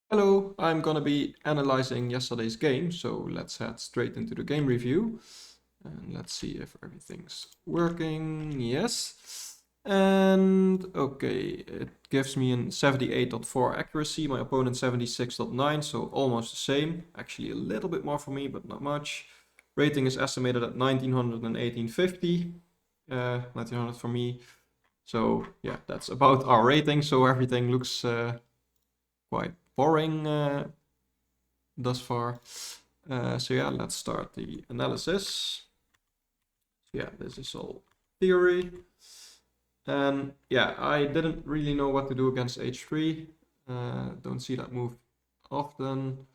Hello, I'm gonna be analyzing yesterday's game, so let's head straight into the game review. And let's see if everything's working. Yes. And okay, it gives me a 78.4 accuracy, my opponent 76.9, so almost the same. Actually a little bit more for me, but not much. Rating is estimated at 1900 and 1850. 1900 for me. So yeah, that's about our rating, so everything looks quite boring thus far. So yeah, let's start the analysis. Yeah, this is all theory. And yeah, I didn't really know what to do against h3. Don't see that move often.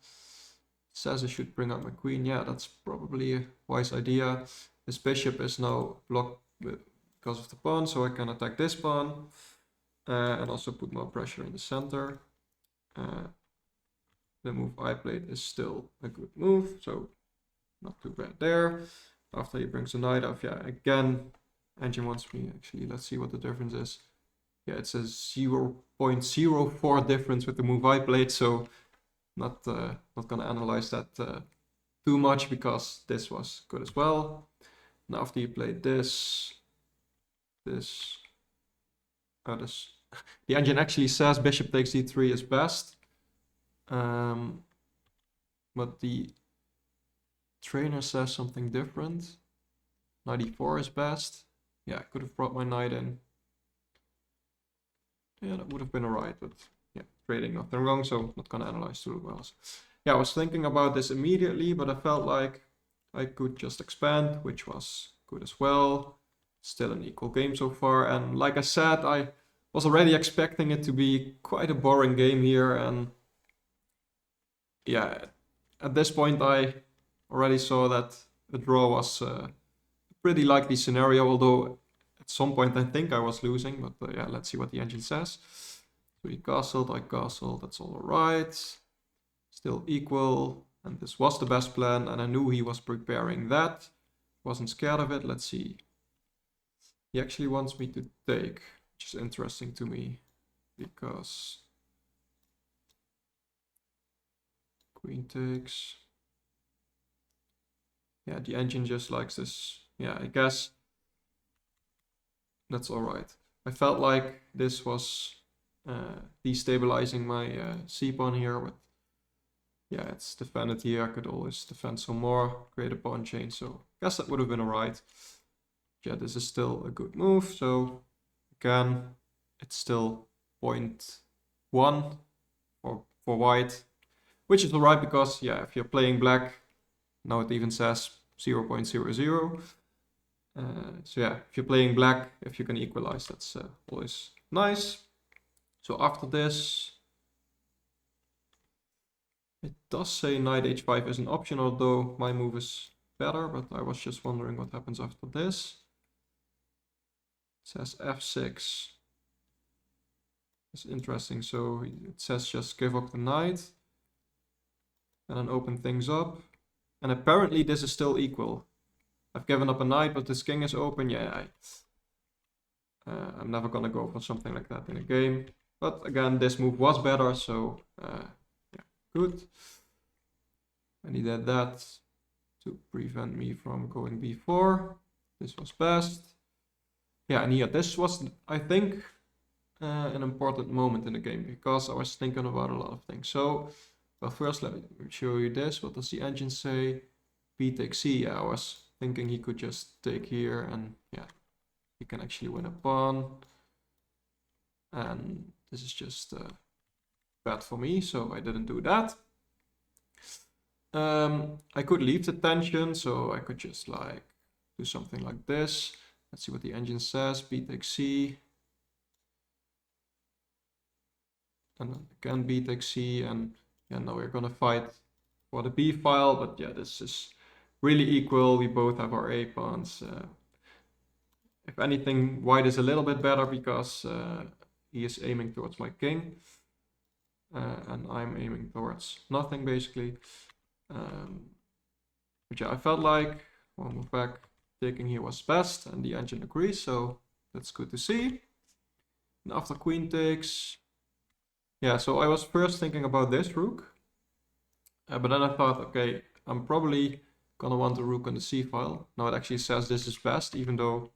Says I should bring up my queen. Yeah, that's probably a wise idea. This bishop is now blocked because of the pawn, so I can attack this pawn and also put more pressure in the center. The move I played is still a good move, so not too bad there. After he brings the knight off, yeah, again, engine wants me, actually, let's see what the difference is. Yeah, it's a 0.04 difference with the move I played, so not gonna analyze that too much because this was good as well. And after you played this, the engine actually says bishop takes d3 is best. But the trainer says something different. Knight e4 is best. Yeah, I could have brought my knight in. Yeah, that would have been alright, but yeah, trading nothing wrong, so not gonna analyze too well. Yeah, I was thinking about this immediately, but I felt like I could just expand, which was good as well. Still an equal game so far, and like I said, I was already expecting it to be quite a boring game here, and yeah, at this point I already saw that the draw was a pretty likely scenario, although at some point I think I was losing, but yeah, let's see what the engine says. So he castled, I castled, that's all right. Still equal, and this was the best plan, and I knew he was preparing that. Wasn't scared of it, let's see. He actually wants me to take, which is interesting to me, because queen takes. Yeah, the engine just likes this. Yeah, I guess that's all right. I felt like this was destabilizing my c-pawn here, but yeah, it's defended here. I could always defend some more, create a pawn chain, so I guess that would have been alright. Yeah, this is still a good move, so again, it's still 0.1 for white, which is alright because, yeah, if you're playing black, now it even says 0.00. So yeah, if you're playing black, if you can equalize, that's always nice. So after this, it does say knight h5 is an option, although my move is better, but I was just wondering what happens after this. It says f6. It's interesting, so it says just give up the knight and then open things up. And apparently this is still equal. I've given up a knight, but this king is open. Yeah, I'm never gonna go for something like that in a game. But again, this move was better, so yeah, good. And he did that to prevent me from going b4. This was best. Yeah, and here, this was, I think, an important moment in the game because I was thinking about a lot of things. So, well, first let me show you this. What does the engine say? B takes C. Yeah, I was thinking he could just take here and yeah, he can actually win a pawn. And this is just bad for me, so I didn't do that. I could leave the tension, so I could just like do something like this. Let's see what the engine says. B takes C. And then again B takes C, and yeah, now we're gonna fight for the B file, but yeah, this is really equal. We both have our A pawns. If anything, white is a little bit better because he is aiming towards my king. And I'm aiming towards nothing, basically. But yeah, I felt like one move back, taking here was best, and the engine agrees, so that's good to see. And after queen takes, Yeah, so I was first thinking about this rook, but then I thought, okay, I'm probably gonna want a rook on the c file. Now it actually says this is best, even though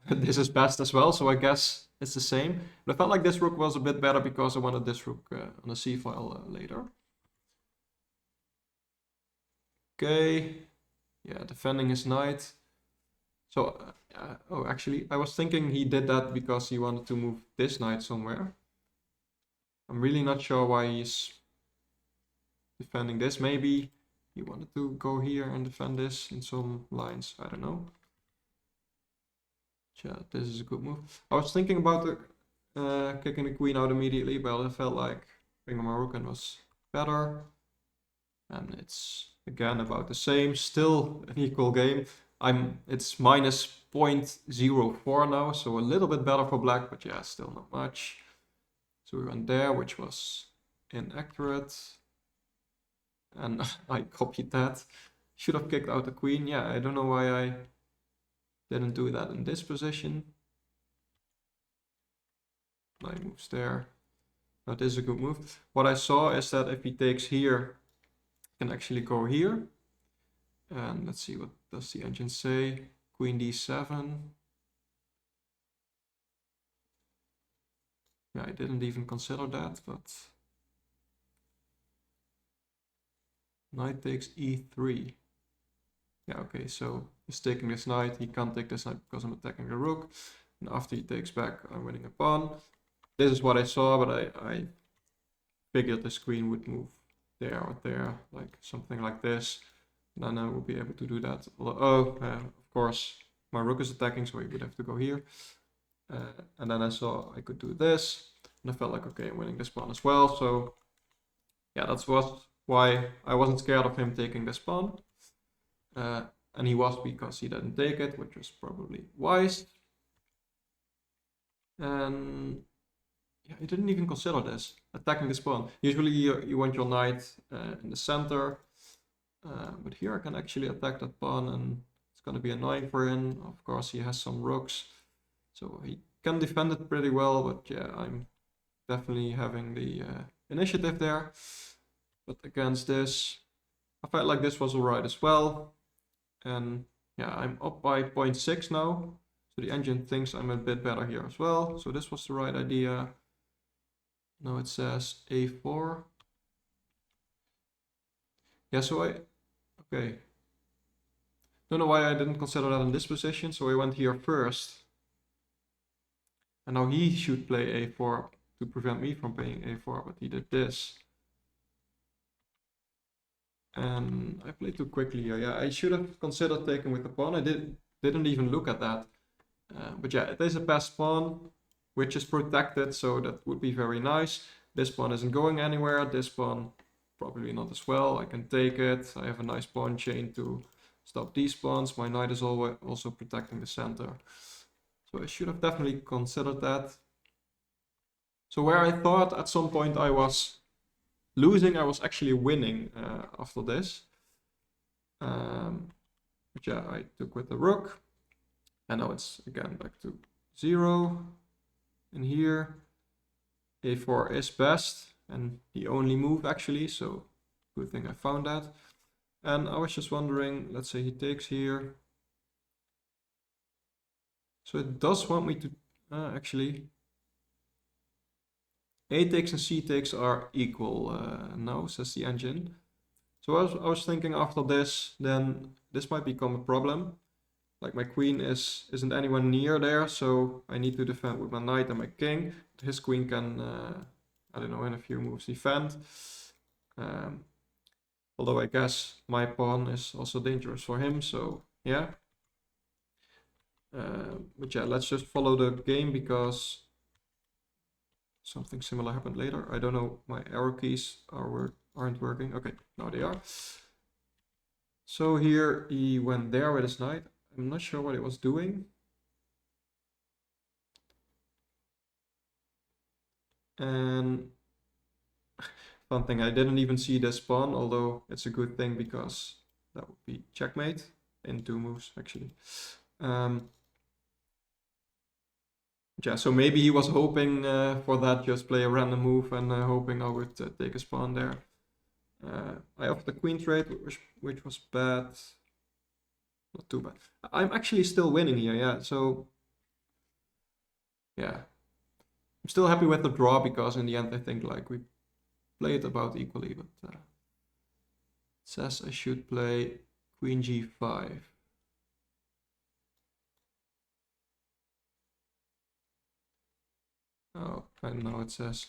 this is best as well, so I guess it's the same. But I felt like this rook was a bit better because I wanted this rook on the c file later. Okay, yeah, defending his knight. So, oh, actually, I was thinking he did that because he wanted to move this knight somewhere. I'm really not sure why he's defending this. Maybe he wanted to go here and defend this in some lines. I don't know. Yeah, this is a good move. I was thinking about kicking the queen out immediately, but I felt like bringing my rook in was better. And it's again about the same. Still an equal game. It's minus 0.04 now, so a little bit better for black, but yeah, still not much. So we went there, which was inaccurate. And I copied that. Should have kicked out the queen. Yeah, I don't know why I didn't do that in this position. Knight moves there. Now this is a good move. What I saw is that if he takes here, he can actually go here. And let's see, what does the engine say? Queen d7. Yeah, I didn't even consider that, but knight takes e3. Yeah, okay, so he's taking this knight. He can't take this knight because I'm attacking the rook. And after he takes back, I'm winning a pawn. This is what I saw, but I figured this queen would move there or there, like something like this. And then I will be able to do that. Although, of course, my rook is attacking, so he would have to go here. And then I saw I could do this. And I felt like, okay, I'm winning this pawn as well. So, yeah, that's why I wasn't scared of him taking this pawn. And he was, because he didn't take it, which was probably wise. And yeah, I didn't even consider this, attacking this pawn. Usually you want your knight in the center, but here I can actually attack that pawn, and it's going to be annoying for him. Of course, he has some rooks, so he can defend it pretty well, but yeah, I'm definitely having the initiative there. But against this, I felt like this was alright as well. And yeah, I'm up by 0.6 now. So the engine thinks I'm a bit better here as well. So this was the right idea. Now it says a4. Yeah, so okay. Don't know why I didn't consider that in this position. So I went here first. And now he should play a4 to prevent me from playing a4, but he did this. And I played too quickly here. Yeah, I should have considered taking with the pawn. I didn't even look at that. But yeah, it is a passed pawn, which is protected, so that would be very nice. This pawn isn't going anywhere. This pawn probably not as well. I can take it. I have a nice pawn chain to stop these pawns. My knight is also protecting the center. So I should have definitely considered that. So where I thought at some point I was losing, I was actually winning after this. But yeah, I took with the rook. And now it's again back to 0. And here, a4 is best and the only move actually, so good thing I found that. And I was just wondering, let's say he takes here. So it does want me to actually, a takes and c takes are equal now, says the engine. So I was thinking after this, then this might become a problem. Like my queen isn't anywhere near there, so I need to defend with my knight and my king. His queen can, I don't know, in a few moves defend. Although I guess my pawn is also dangerous for him, so yeah. But yeah, let's just follow the game because something similar happened later. I don't know, my arrow keys aren't working. Okay, now they are. So here he went there with his knight. I'm not sure what it was doing. And fun thing, I didn't even see this pawn, although it's a good thing because that would be checkmate in 2 moves actually. Yeah, so maybe he was hoping for that, just play a random move and hoping I would take a spawn there. I offered the queen trade, which was bad. Not too bad. I'm actually still winning here, yeah, so... Yeah. I'm still happy with the draw, because in the end I think like we played about equally, but... it says I should play queen g5. Oh, I don't know, it says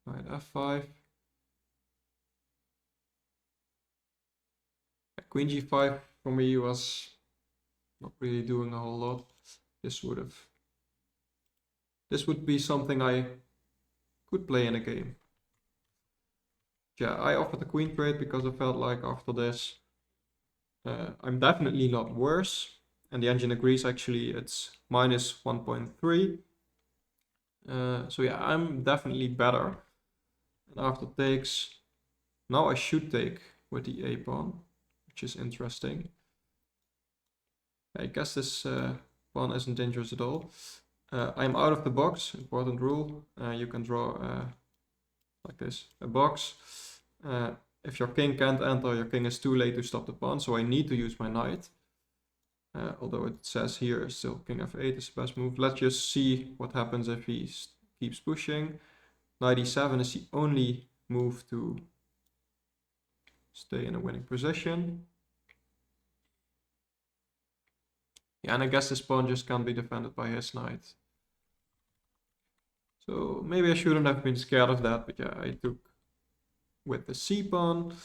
knight f5. Queen g5 for me was not really doing a whole lot. This would be something I could play in a game. Yeah, I offered the queen trade because I felt like after this I'm definitely not worse. And the engine agrees, actually it's minus 1.3. So yeah, I'm definitely better. And after takes, now I should take with the a pawn, which is interesting. I guess this pawn isn't dangerous at all. I'm out of the box, important rule. You can draw like this, a box. If your king can't enter, your king is too late to stop the pawn, so I need to use my knight. Although it says here still king f8 is the best move. Let's just see what happens if he keeps pushing. Knight e7 is the only move to stay in a winning position. Yeah, and I guess this pawn just can't be defended by his knight. So maybe I shouldn't have been scared of that, but yeah, I took with the c pawn.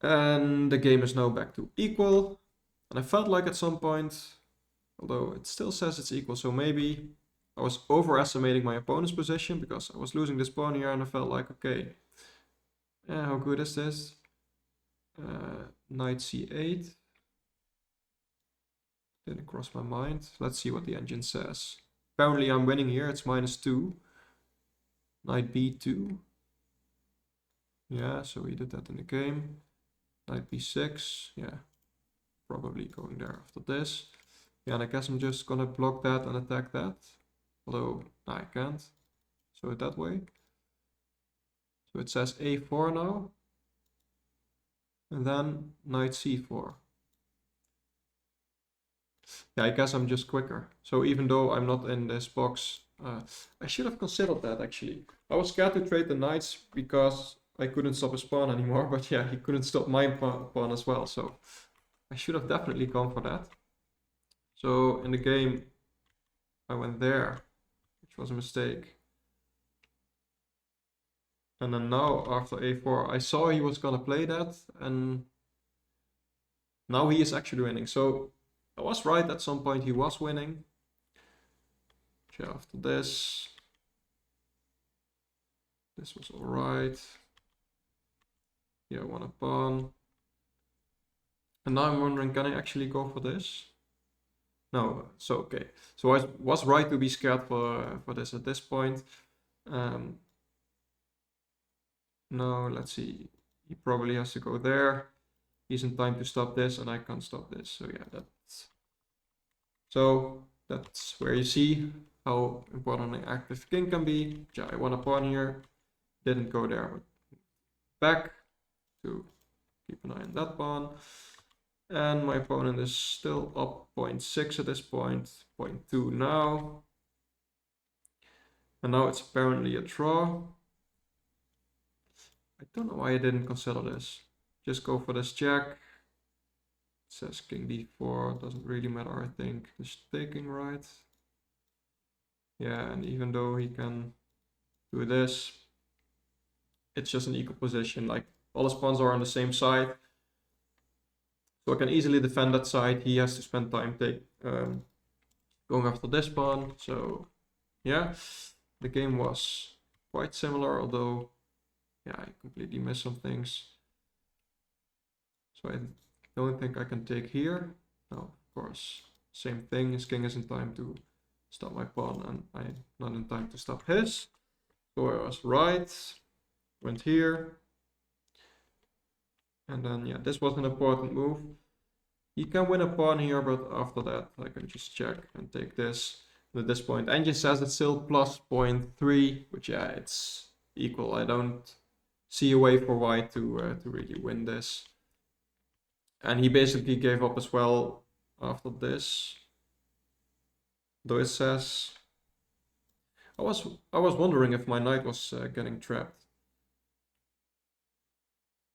And the game is now back to equal. And I felt like at some point, although it still says it's equal, so maybe I was overestimating my opponent's position, because I was losing this pawn here and I felt like, okay, how good is this? Knight c8. Didn't cross my mind. Let's see what the engine says. Apparently I'm winning here, it's -2. Knight b2. Yeah, so we did that in the game. Knight b6, yeah. Probably going there after this. Yeah, and I guess I'm just gonna block that and attack that. Although, I can't. So it that way. So it says a4 now. And then knight c4. Yeah, I guess I'm just quicker. So even though I'm not in this box, I should have considered that actually. I was scared to trade the knights because I couldn't stop his pawn anymore, but yeah, he couldn't stop my pawn as well, so I should have definitely gone for that. So in the game, I went there, which was a mistake. And then now after a4, I saw he was gonna play that, and now he is actually winning. So I was right, at some point he was winning. So after this was alright. Yeah, I won a pawn. And now I'm wondering, can I actually go for this? No, so okay. So I was right to be scared for this at this point. No, let's see. He probably has to go there. He's in time to stop this, and I can't stop this. So yeah, that's where you see how important an active king can be. Yeah, I won a pawn here. Didn't go there, but back to keep an eye on that pawn. And my opponent is still up 0.6 at this point, 0.2 now. And now it's apparently a draw. I don't know why I didn't consider this. Just go for this check. It says king d4, doesn't really matter, I think. Just taking, right? Yeah, and even though he can do this, it's just an equal position. Like, all his pawns are on the same side. So I can easily defend that side. He has to spend time going after this pawn. So yeah, the game was quite similar, although yeah, I completely missed some things. So I don't think I can take here. No, of course, same thing. His king is in time to stop my pawn, and I'm not in time to stop his. So I was right. Went here. And then yeah, this was an important move. He can win a pawn here, but after that I can just check and take this. And at this point, Angie says it's still plus 0.3, which yeah, it's equal. I don't see a way for white to really win this. And he basically gave up as well after this. Though it says, I was wondering if my knight was getting trapped.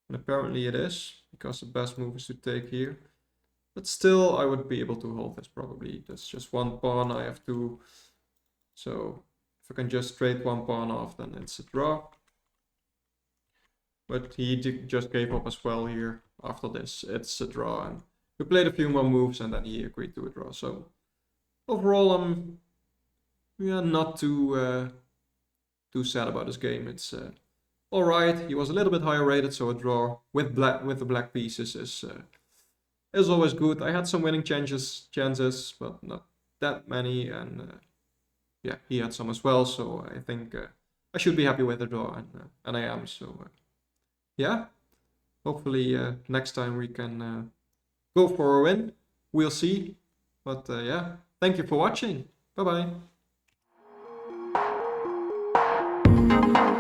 And apparently it is, because the best move is to take here. But still, I would be able to hold this probably. That's just one pawn. I have to. So if I can just trade one pawn off, then it's a draw. But he just gave up as well here. After this, it's a draw. And we played a few more moves, and then he agreed to a draw. So overall, I'm not too sad about this game. It's all right. He was a little bit higher rated, so a draw with the black pieces is always good. I had some winning chances, but not that many, and yeah, he had some as well. So I think I should be happy with the draw, and I am. So yeah, hopefully next time we can go for a win. We'll see. But yeah, thank you for watching. Bye bye.